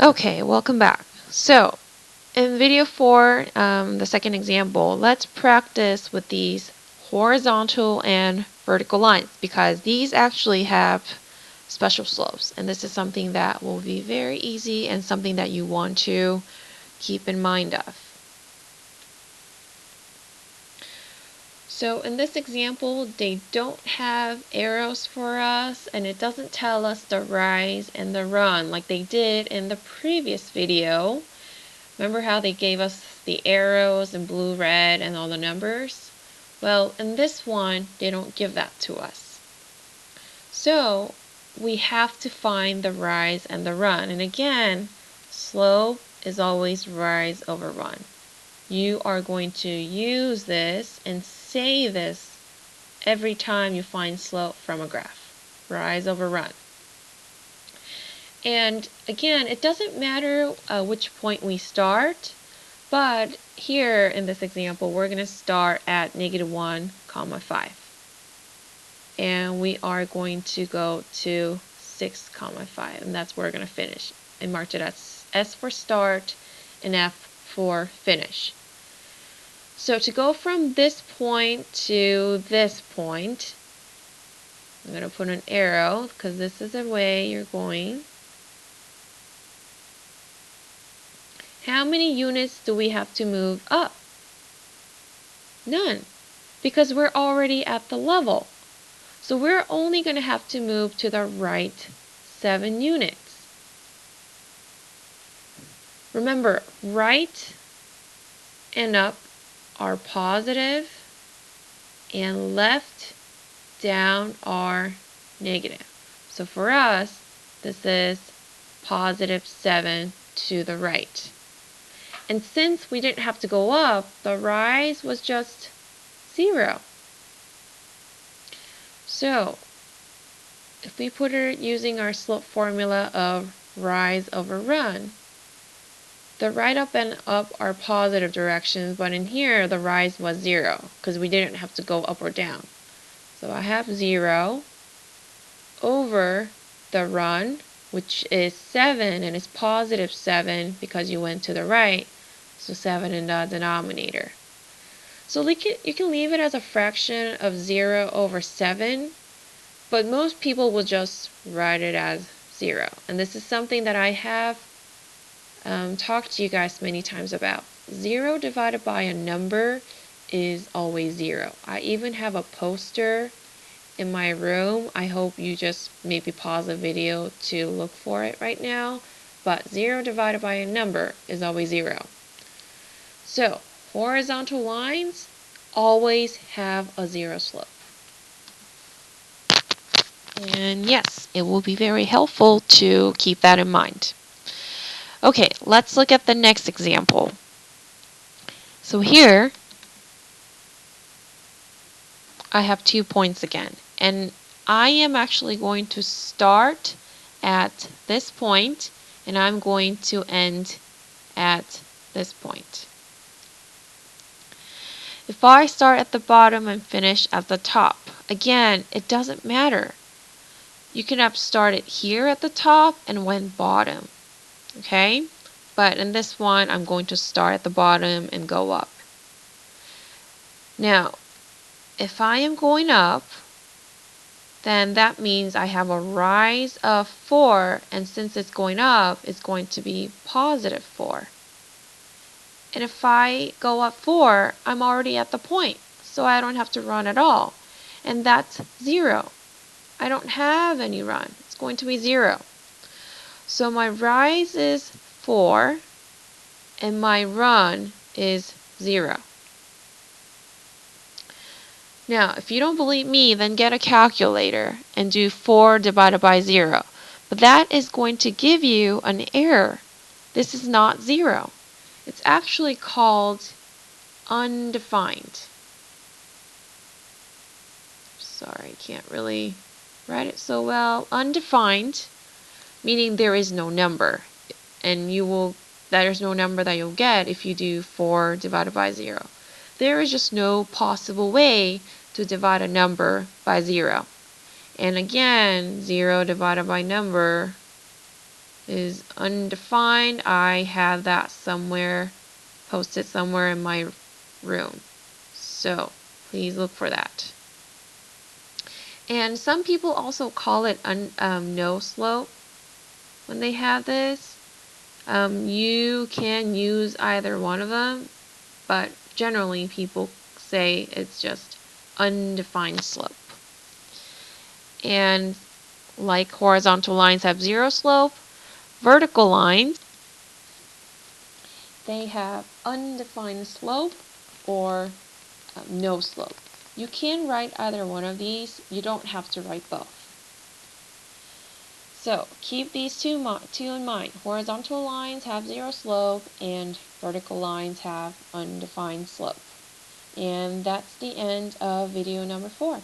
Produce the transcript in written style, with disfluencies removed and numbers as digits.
Okay, welcome back. So, in video 4, the second example, let's practice with these horizontal and vertical lines because these actually have special slopes, and this is something that will be very easy and something that you want to keep in mind of. So in this example, they don't have arrows for us, and it doesn't tell us the rise and the run like they did in the previous video. Remember how they gave us the arrows in blue, red, and all the numbers? Well, in this one, they don't give that to us. So we have to find the rise and the run. And again, slope is always rise over run. You are going to use this and say this every time you find slope from a graph. Rise over run. And again, it doesn't matter which point we start, but here in this example, we're going to start at -1, 5. And we are going to go to 6, 5, and that's where we're going to finish. I marked it as S for start and F for finish. So to go from this point to this point, I'm going to put an arrow because this is the way you're going. How many units do we have to move up? None, because we're already at the level. So we're only going to have to move to the right 7 units. Remember, right and up are positive, and left down are negative. So for us, this is +7 to the right. And since we didn't have to go up, the rise was just 0. So if we put it using our slope formula of rise over run, the right up and up are positive directions, but in here the rise was 0 because we didn't have to go up or down. So I have 0 over the run, which is 7, and it's +7 because you went to the right, so 7 in the denominator. So you can leave it as a fraction of 0 over 7, but most people will just write it as 0. And this is something that I have talked to you guys many times about. 0 divided by a number is always 0. I even have a poster in my room. I hope you just maybe pause the video to look for it right now. But 0 divided by a number is always 0. So horizontal lines always have a 0 slope. And yes, it will be very helpful to keep that in mind. Okay, let's look at the next example. So here, I have 2 points again. And I am actually going to start at this point, and I'm going to end at this point. If I start at the bottom and finish at the top, again, it doesn't matter. You can have started here at the top and went bottom, okay? But in this one, I'm going to start at the bottom and go up. Now, if I am going up, then that means I have a rise of 4, and since it's going up, it's going to be +4. And if I go up 4, I'm already at the point, so I don't have to run at all. And that's 0. I don't have any run. It's going to be 0. So my rise is 4, and my run is 0. Now, if you don't believe me, then get a calculator and do 4 divided by 0. But that is going to give you an error. This is not 0. It's actually called undefined. Sorry, I can't really write it so well. Undefined, meaning there is no number. And there's no number that you'll get if you do 4 divided by 0. There is just no possible way to divide a number by 0. And again, 0 divided by number is undefined. I have that somewhere, posted somewhere in my room. So please look for that. And some people also call it no slope when they have this. You can use either one of them, but generally people say it's just undefined slope. And like horizontal lines have zero slope, vertical lines, they have undefined slope or no slope. You can write either one of these. You don't have to write both. So keep these two in mind. Horizontal lines have zero slope and vertical lines have undefined slope. And that's the end of video number 4.